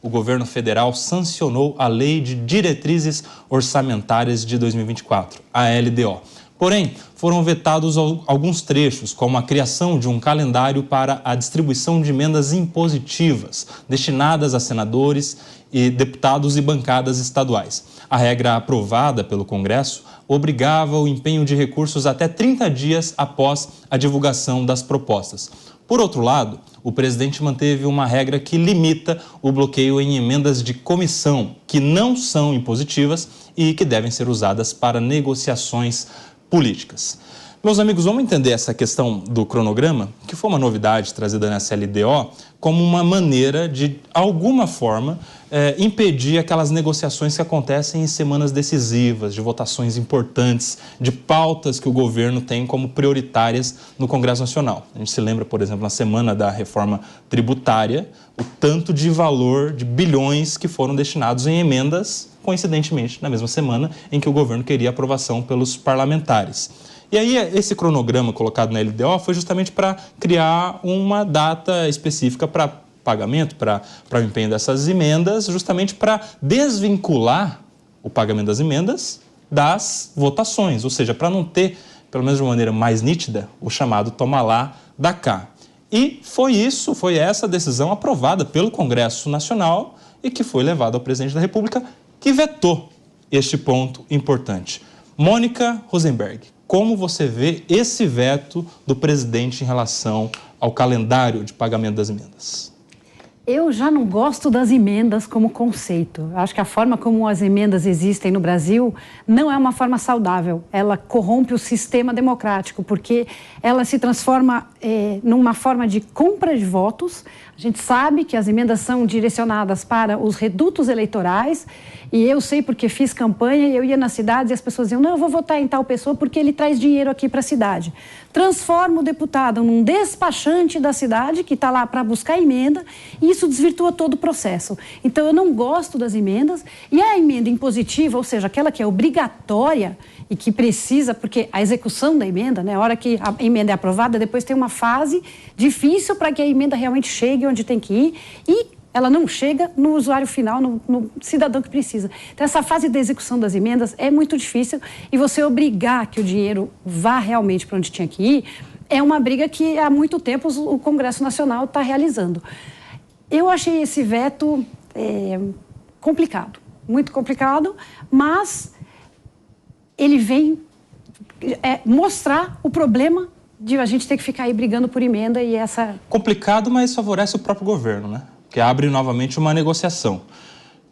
o governo federal sancionou a Lei de Diretrizes Orçamentárias de 2024, a LDO. Porém, foram vetados alguns trechos, como a criação de um calendário para a distribuição de emendas impositivas destinadas a senadores e deputados e bancadas estaduais. A regra aprovada pelo Congresso obrigava o empenho de recursos até 30 dias após a divulgação das propostas. Por outro lado, o presidente manteve uma regra que limita o bloqueio em emendas de comissão, que não são impositivas e que devem ser usadas para negociações políticas. Meus amigos, vamos entender essa questão do cronograma, que foi uma novidade trazida nessa LDO, como uma maneira de, alguma forma, impedir aquelas negociações que acontecem em semanas decisivas, de votações importantes, de pautas que o governo tem como prioritárias no Congresso Nacional. A gente se lembra, por exemplo, na semana da reforma tributária, o tanto de valor de bilhões que foram destinados em emendas, coincidentemente, na mesma semana em que o governo queria aprovação pelos parlamentares. E aí, esse cronograma colocado na LDO foi justamente para criar uma data específica para pagamento, para o empenho dessas emendas, justamente para desvincular o pagamento das emendas das votações, ou seja, para não ter, pelo menos de uma maneira mais nítida, o chamado toma lá, dá cá. E foi essa decisão aprovada pelo Congresso Nacional e que foi levada ao presidente da República, que vetou este ponto importante. Mônica Rosenberg, como você vê esse veto do presidente em relação ao calendário de pagamento das emendas? Eu já não gosto das emendas como conceito. Acho que a forma como as emendas existem no Brasil não é uma forma saudável. Ela corrompe o sistema democrático, porque ela se transforma numa forma de compra de votos. A gente sabe que as emendas são direcionadas para os redutos eleitorais, e eu sei porque fiz campanha e eu ia nas cidades e as pessoas diziam, não, eu vou votar em tal pessoa porque ele traz dinheiro aqui para a cidade. Transforma o deputado num despachante da cidade que está lá para buscar emenda e isso desvirtua todo o processo. Então, eu não gosto das emendas e a emenda impositiva, ou seja, aquela que é obrigatória e que precisa, porque a execução da emenda, né, a hora que a emenda é aprovada, depois tem uma fase difícil para que a emenda realmente chegue onde tem que ir e ela não chega no usuário final, no cidadão que precisa. Então, essa fase da execução das emendas é muito difícil e você obrigar que o dinheiro vá realmente para onde tinha que ir é uma briga que há muito tempo o Congresso Nacional está realizando. Eu achei esse veto complicado, muito complicado, mas ele vem mostrar o problema de a gente ter que ficar aí brigando por emenda e essa... Complicado, mas favorece o próprio governo, né? Que abre novamente uma negociação.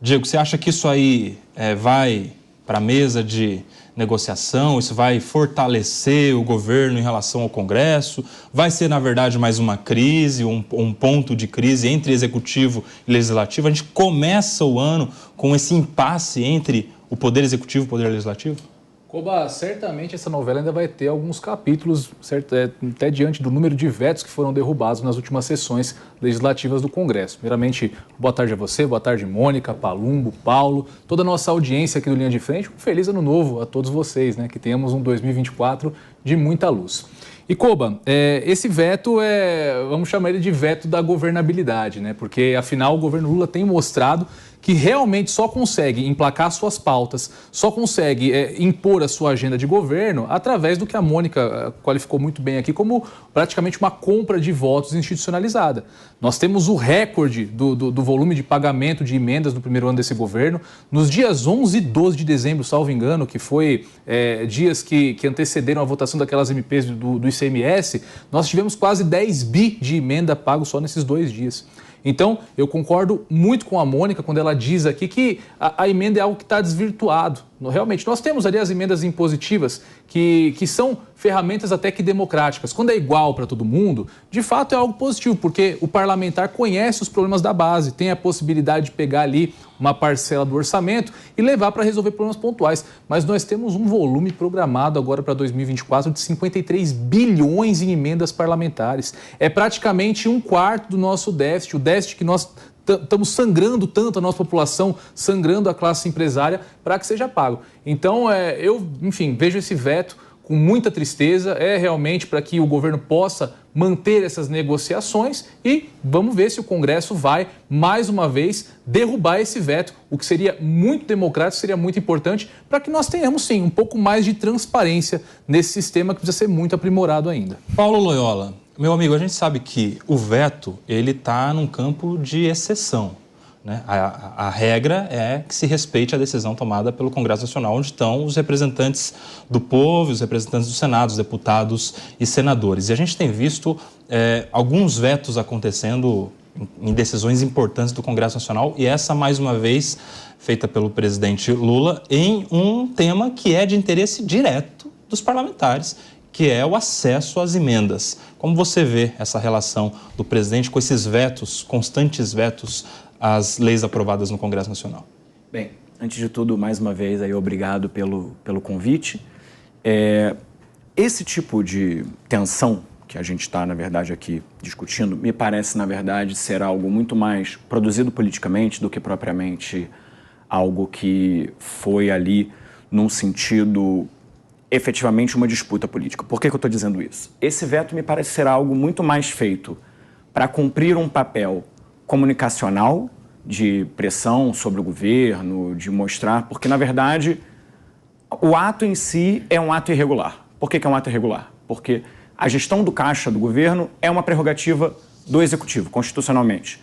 Diego, você acha que isso aí vai para a mesa de negociação, isso vai fortalecer o governo em relação ao Congresso? Vai ser, na verdade, mais uma crise, um ponto de crise entre executivo e legislativo? A gente começa o ano com esse impasse entre o poder executivo e o poder legislativo? Koba, certamente essa novela ainda vai ter alguns capítulos, até diante do número de vetos que foram derrubados nas últimas sessões legislativas do Congresso. Primeiramente, boa tarde a você, boa tarde Mônica, Palumbo, Paulo, toda a nossa audiência aqui do Linha de Frente. Um feliz ano novo a todos vocês, né? Que tenhamos um 2024 de muita luz. E Koba, esse veto vamos chamar ele de veto da governabilidade, né? Porque afinal o governo Lula tem mostrado que realmente só consegue emplacar suas pautas, só consegue impor a sua agenda de governo através do que a Mônica qualificou muito bem aqui como praticamente uma compra de votos institucionalizada. Nós temos o recorde do volume de pagamento de emendas no primeiro ano desse governo. Nos dias 11 e 12 de dezembro, salvo engano, que foi dias que antecederam a votação daquelas MPs do ICMS, nós tivemos quase 10 bi de emenda pago só nesses 2 dias. Então, eu concordo muito com a Mônica quando ela diz aqui que a emenda é algo que está desvirtuado. Realmente, nós temos ali as emendas impositivas que são ferramentas até que democráticas. Quando é igual para todo mundo, de fato é algo positivo, porque o parlamentar conhece os problemas da base, tem a possibilidade de pegar ali uma parcela do orçamento e levar para resolver problemas pontuais. Mas nós temos um volume programado agora para 2024 de 53 bilhões em emendas parlamentares. É praticamente 1/4 do nosso déficit, o déficit que nós estamos sangrando tanto a nossa população, sangrando a classe empresária para que seja pago. Então, eu, enfim, vejo esse veto com muita tristeza, realmente para que o governo possa manter essas negociações e vamos ver se o Congresso vai, mais uma vez, derrubar esse veto, o que seria muito democrático, seria muito importante para que nós tenhamos, sim, um pouco mais de transparência nesse sistema que precisa ser muito aprimorado ainda. Paulo Loyola, meu amigo, a gente sabe que o veto ele está num campo de exceção. Né? A regra é que se respeite a decisão tomada pelo Congresso Nacional, onde estão os representantes do povo, os representantes do Senado, os deputados e senadores. E a gente tem visto alguns vetos acontecendo em decisões importantes do Congresso Nacional, e essa, mais uma vez, feita pelo presidente Lula, em um tema que é de interesse direto dos parlamentares, que é o acesso às emendas. Como você vê essa relação do presidente com esses vetos, constantes vetos às leis aprovadas no Congresso Nacional? Bem, antes de tudo, mais uma vez, aí, obrigado pelo convite. Esse tipo de tensão que a gente está, na verdade, aqui discutindo, me parece, na verdade, ser algo muito mais produzido politicamente do que propriamente algo que foi ali num sentido efetivamente uma disputa política. Por que eu estou dizendo isso? Esse veto me parece ser algo muito mais feito para cumprir um papel comunicacional, de pressão sobre o governo, de mostrar, porque, na verdade, o ato em si é um ato irregular. Por que é um ato irregular? Porque a gestão do caixa do governo é uma prerrogativa do Executivo, constitucionalmente.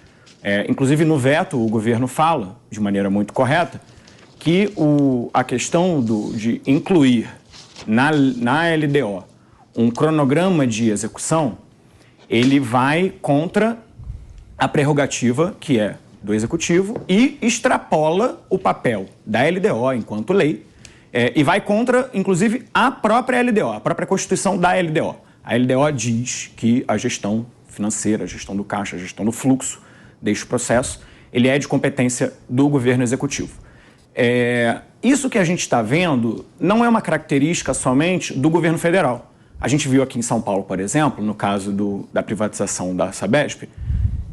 Inclusive, no veto, o governo fala, de maneira muito correta, que a questão de incluir na LDO um cronograma de execução, ele vai contra a prerrogativa que é do Executivo e extrapola o papel da LDO enquanto lei e vai contra, inclusive, a própria LDO, a própria Constituição da LDO. A LDO diz que a gestão financeira, a gestão do caixa, a gestão do fluxo deste processo, ele é de competência do governo executivo. Isso que a gente está vendo não é uma característica somente do governo federal. A gente viu aqui em São Paulo, por exemplo, no caso da privatização da Sabesp,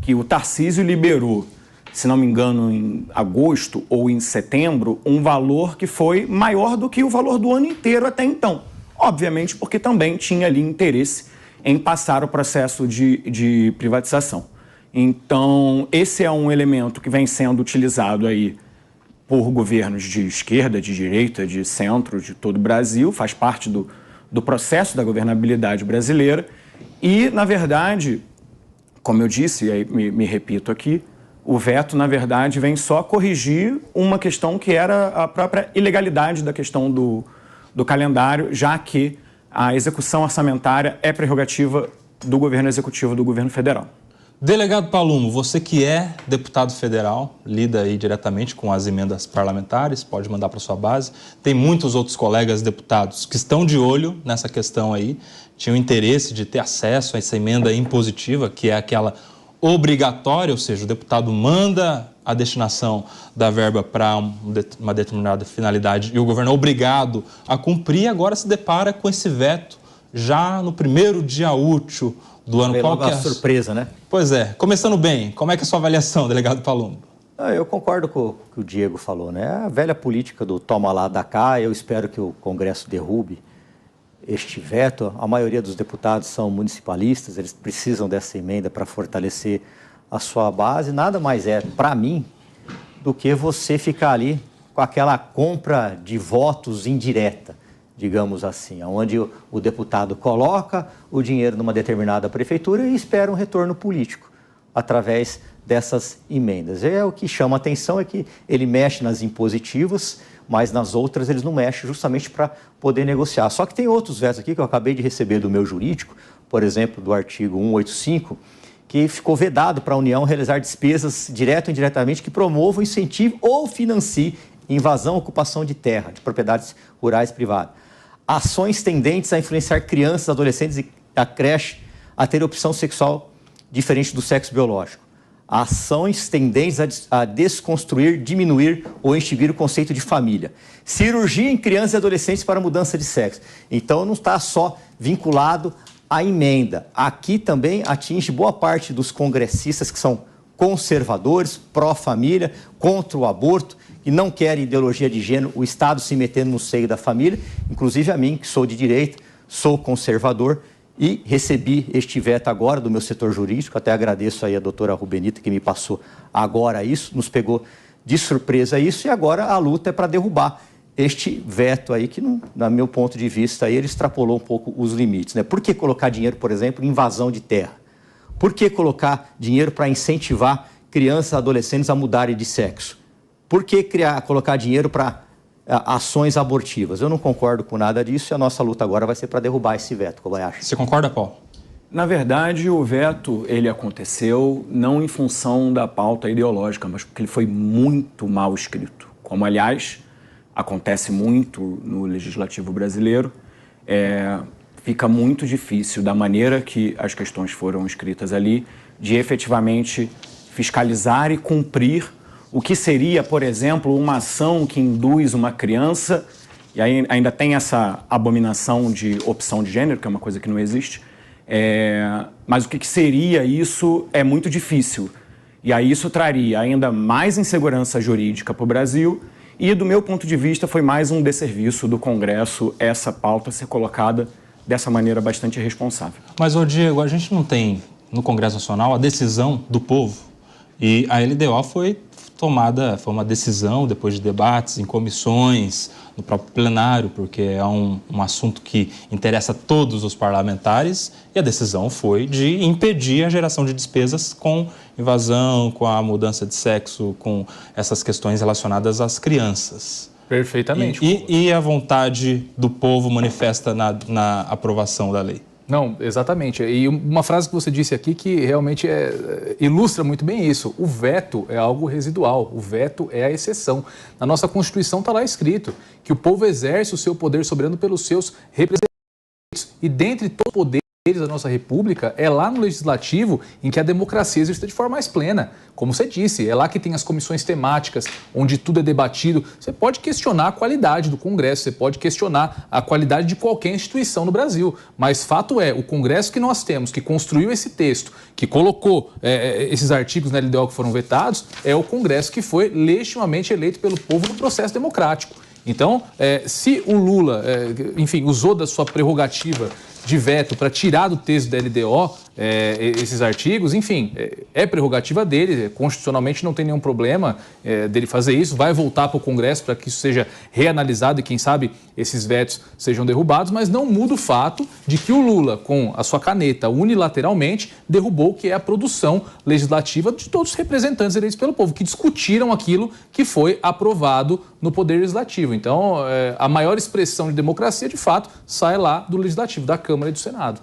que o Tarcísio liberou, se não me engano, em agosto ou em setembro, um valor que foi maior do que o valor do ano inteiro até então. Obviamente porque também tinha ali interesse em passar o processo de privatização. Então, esse é um elemento que vem sendo utilizado aí por governos de esquerda, de direita, de centro, de todo o Brasil, faz parte do processo da governabilidade brasileira e, na verdade, como eu disse, e aí me repito aqui, o veto, na verdade, vem só corrigir uma questão que era a própria ilegalidade da questão do calendário, já que a execução orçamentária é prerrogativa do governo executivo do governo federal. Delegado Palumo, você que é deputado federal, lida aí diretamente com as emendas parlamentares, pode mandar para sua base. Tem muitos outros colegas deputados que estão de olho nessa questão aí, tinham interesse de ter acesso a essa emenda impositiva, que é aquela obrigatória, ou seja, o deputado manda a destinação da verba para uma determinada finalidade e o governo é obrigado a cumprir, agora se depara com esse veto já no primeiro dia útil do ano. Qual que é a surpresa, né? Pois é. Começando bem, como é que é a sua avaliação, delegado Palumo? Eu concordo com o que o Diego falou, né? A velha política do toma lá, dá cá. Eu espero que o Congresso derrube este veto. A maioria dos deputados são municipalistas, eles precisam dessa emenda para fortalecer a sua base. Nada mais é, para mim, do que você ficar ali com aquela compra de votos indireta, digamos assim, onde o deputado coloca o dinheiro numa determinada prefeitura e espera um retorno político através dessas emendas. O que chama a atenção é que ele mexe nas impositivas, mas nas outras eles não mexem justamente para poder negociar. Só que tem outros vetos aqui que eu acabei de receber do meu jurídico, por exemplo, do artigo 185, que ficou vedado para a União realizar despesas direto ou indiretamente que promovam, incentivem ou financiem invasão ou ocupação de terra, de propriedades rurais privadas. Ações tendentes a influenciar crianças, adolescentes e a creche a ter opção sexual diferente do sexo biológico. Ações tendentes a desconstruir, diminuir ou extinguir o conceito de família. Cirurgia em crianças e adolescentes para mudança de sexo. Então, não está só vinculado à emenda. Aqui também atinge boa parte dos congressistas que são conservadores, pró-família, contra o aborto, que não querem ideologia de gênero, o Estado se metendo no seio da família, inclusive a mim, que sou de direita, sou conservador, E recebi este veto agora do meu setor jurídico, até agradeço aí a doutora Rubenita que me passou agora isso, nos pegou de surpresa isso, e agora a luta é para derrubar este veto aí que, no meu ponto de vista, aí, ele extrapolou um pouco os limites, né? Por que colocar dinheiro, por exemplo, em invasão de terra? Por que colocar dinheiro para incentivar crianças e adolescentes a mudarem de sexo? Por que colocar dinheiro para ações abortivas? Eu não concordo com nada disso e a nossa luta agora vai ser para derrubar esse veto, Kobayashi. Você concorda, Paulo? Na verdade, o veto ele aconteceu não em função da pauta ideológica, mas porque ele foi muito mal escrito. Como, aliás, acontece muito no legislativo brasileiro, fica muito difícil, da maneira que as questões foram escritas ali, de efetivamente fiscalizar e cumprir o que seria, por exemplo, uma ação que induz uma criança, e aí ainda tem essa abominação de opção de gênero, que é uma coisa que não existe, mas o que seria isso é muito difícil. E aí isso traria ainda mais insegurança jurídica para o Brasil e, do meu ponto de vista, foi mais um desserviço do Congresso essa pauta ser colocada dessa maneira bastante irresponsável. Mas, ô Diego, a gente não tem no Congresso Nacional a decisão do povo e a LDO foi uma decisão depois de debates em comissões, no próprio plenário, porque é um assunto que interessa a todos os parlamentares, e a decisão foi de impedir a geração de despesas com invasão, com a mudança de sexo, com essas questões relacionadas às crianças. Perfeitamente. E a vontade do povo manifesta na aprovação da lei. Não, exatamente. E uma frase que você disse aqui que realmente ilustra muito bem isso. O veto é algo residual, o veto é a exceção. Na nossa Constituição está lá escrito que o povo exerce o seu poder soberano pelos seus representantes. E dentre todos os poderes da nossa República, é lá no Legislativo em que a democracia existe de forma mais plena. Como você disse, é lá que tem as comissões temáticas, onde tudo é debatido. Você pode questionar a qualidade do Congresso, você pode questionar a qualidade de qualquer instituição no Brasil. Mas fato é, o Congresso que nós temos, que construiu esse texto, que colocou esses artigos na LDO que foram vetados, é o Congresso que foi legitimamente eleito pelo povo no processo democrático. Então, se o Lula, enfim, usou da sua prerrogativa de veto para tirar do texto da LDO esses artigos, enfim, é prerrogativa dele, constitucionalmente não tem nenhum problema dele fazer isso, vai voltar para o Congresso para que isso seja reanalisado e, quem sabe, esses vetos sejam derrubados, mas não muda o fato de que o Lula, com a sua caneta unilateralmente, derrubou o que é a produção legislativa de todos os representantes eleitos pelo povo, que discutiram aquilo que foi aprovado no Poder Legislativo. Então, a maior expressão de democracia, de fato, sai lá do Legislativo, da Câmara e do Senado.